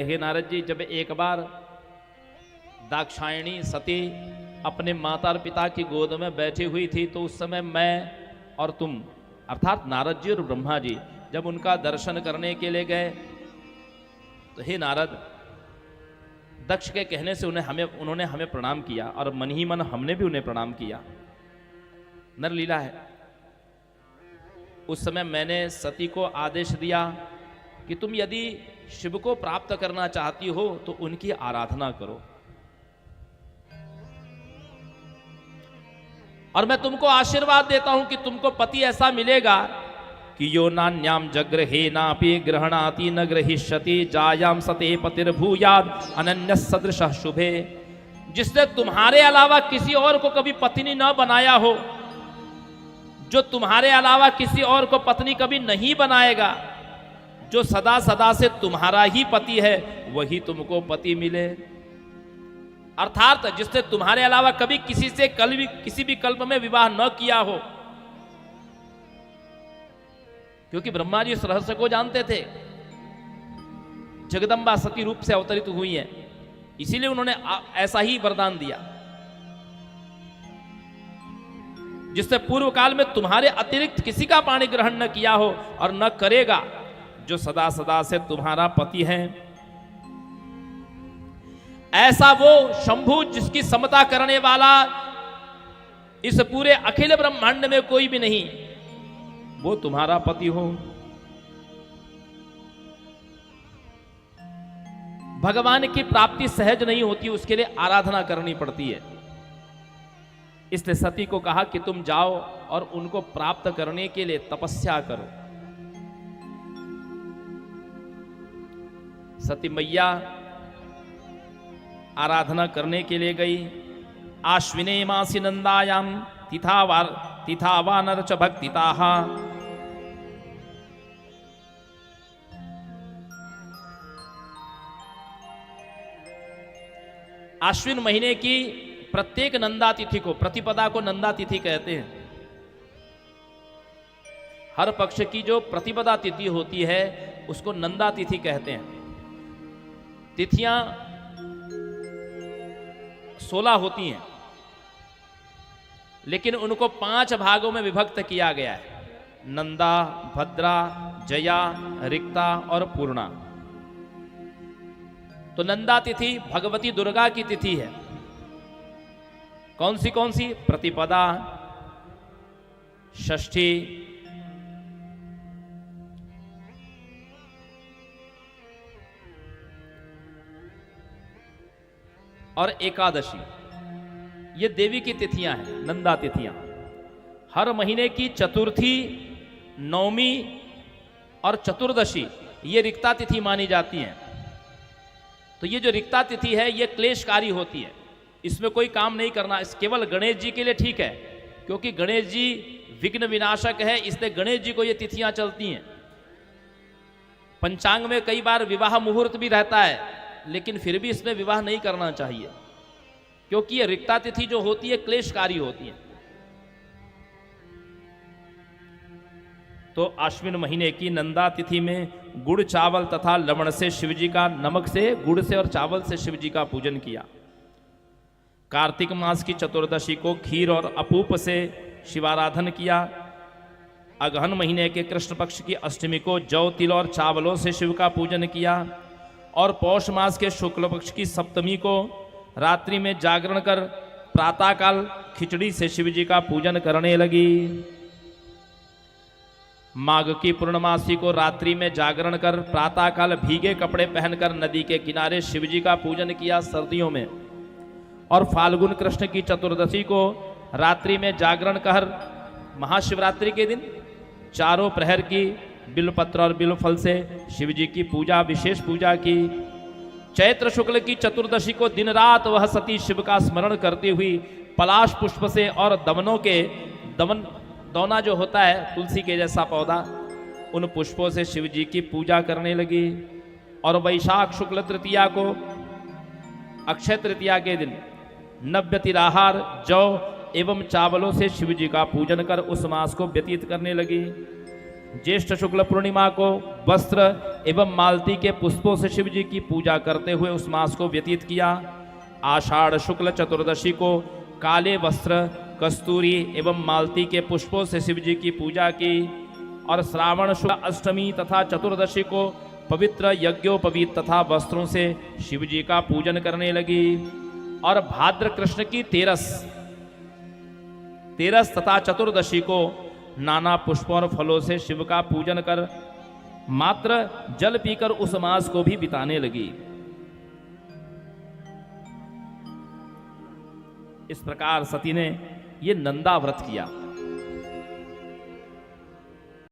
हे नारद जी, जब एक बार दाक्षायणी सती अपने माता और पिता की गोद में बैठी हुई थी, तो उस समय मैं और तुम अर्थात नारद जी और ब्रह्मा जी जब उनका दर्शन करने के लिए गए, तो हे नारद, दक्ष के कहने से उन्होंने हमें प्रणाम किया और मन ही मन हमने भी उन्हें प्रणाम किया। नरलीला है। उस समय मैंने सती को आदेश दिया कि तुम यदि शिव को प्राप्त करना चाहती हो तो उनकी आराधना करो, और मैं तुमको आशीर्वाद देता हूं कि तुमको पति ऐसा मिलेगा कि यो नान्याम जग्रहे नापि ग्रहणाति न ग्रहिष्यति जायाम सते पतिर्भूयाद अनन्य सदृश शुभे। जिसने तुम्हारे अलावा किसी और को कभी पत्नी न बनाया हो, जो तुम्हारे अलावा किसी और को पत्नी कभी नहीं बनाएगा, जो सदा सदा से तुम्हारा ही पति है, वही तुमको पति मिले। अर्थात जिसने तुम्हारे अलावा कभी किसी से किसी भी कल्प में विवाह न किया हो, क्योंकि ब्रह्मा जी इस रहस्य को जानते थे। जगदम्बा सती रूप से अवतरित हुई हैं, इसीलिए उन्होंने ऐसा ही वरदान दिया। जिसने पूर्व काल में तुम्हारे अतिरिक्त किसी का पाणी ग्रहण न किया हो और न करेगा, जो सदा सदा से तुम्हारा पति है। ऐसा वो शंभु जिसकी समता करने वाला इस पूरे अखिल ब्रह्मांड में कोई भी नहीं, वो तुम्हारा पति हो। भगवान की प्राप्ति सहज नहीं होती, उसके लिए आराधना करनी पड़ती है। इसलिए सती को कहा कि तुम जाओ और उनको प्राप्त करने के लिए तपस्या करो। सती मैया आराधना करने के लिए गई। आश्विने मासी नंदायाम तिथावानर च भक्तिताः। आश्विन महीने की प्रत्येक नंदा तिथि को, प्रतिपदा को नंदा तिथि कहते हैं। हर पक्ष की जो प्रतिपदा तिथि होती है उसको नंदा तिथि कहते हैं। तिथियां 16 होती हैं, लेकिन उनको 5 भागों में विभक्त किया गया है: नंदा, भद्रा, जया, रिक्ता और पूर्णा। तो नंदा तिथि भगवती दुर्गा की तिथि है। कौन सी? प्रतिपदा, षष्ठी, और एकादशी। ये देवी की तिथियां हैं, नंदा तिथियां। हर महीने की चतुर्थी, नवमी और चतुर्दशी ये रिक्ता तिथि मानी जाती हैं। तो ये जो रिक्ता तिथि है ये क्लेशकारी होती है, इसमें कोई काम नहीं करना। इस केवल गणेश जी के लिए ठीक है, क्योंकि गणेश जी विघ्न विनाशक है, इसलिए गणेश जी को ये तिथियां चलती हैं। पंचांग में कई बार विवाह मुहूर्त भी रहता है, लेकिन फिर भी इसमें विवाह नहीं करना चाहिए, क्योंकि ये रिक्ता तिथि जो होती है क्लेशकारी होती है। तो आश्विन महीने की नंदा तिथि में गुड़, चावल तथा लवण से शिवजी का, नमक से, गुड़ से और चावल से शिवजी का पूजन किया। कार्तिक मास की चतुर्दशी को खीर और अपूप से शिवाराधन किया। अगहन महीने के कृष्ण पक्ष की अष्टमी को जौ, तिल और चावलों से शिव का पूजन किया। और पौष मास के शुक्ल पक्ष की सप्तमी को रात्रि में जागरण कर प्रातःकाल खिचड़ी से शिवजी का पूजन करने लगी। माघ की पूर्णमासी को रात्रि में जागरण कर प्रातःकाल भीगे कपड़े पहनकर नदी के किनारे शिवजी का पूजन किया सर्दियों में। और फाल्गुन कृष्ण की चतुर्दशी को रात्रि में जागरण कर महाशिवरात्रि के दिन चारों प्रहर की बिल्वपत्र और बिल्वफल से शिवजी की पूजा, विशेष पूजा की। चैत्र शुक्ल की चतुर्दशी को दिन रात वह सती शिव का स्मरण करती हुई पलाश पुष्प से और दौना जो होता है तुलसी के जैसा पौधा, उन पुष्पों से शिवजी की पूजा करने लगी। और वैशाख शुक्ल तृतीया को, अक्षय तृतीया के दिन, नव्य तिलाहार, जौ एवं चावलों से शिवजी का पूजन कर उस मास को व्यतीत करने लगी। ज्येष्ठ शुक्ल पूर्णिमा को वस्त्र एवं मालती के पुष्पों से शिव जी की पूजा करते हुए उस मास को व्यतीत किया। आषाढ़ शुक्ल चतुर्दशी को काले वस्त्र, कस्तूरी एवं मालती के पुष्पों से शिव जी की पूजा की और श्रावण शुक्ल अष्टमी तथा चतुर्दशी को पवित्र यज्ञोपवीत तथा वस्त्रों से शिव जी का पूजन करने लगी। और भाद्र कृष्ण की तेरस तथा चतुर्दशी को नाना पुष्पों और फलों से शिव का पूजन कर मात्र जल पीकर उस मास को भी बिताने लगी। इस प्रकार सती ने ये नंदा व्रत किया।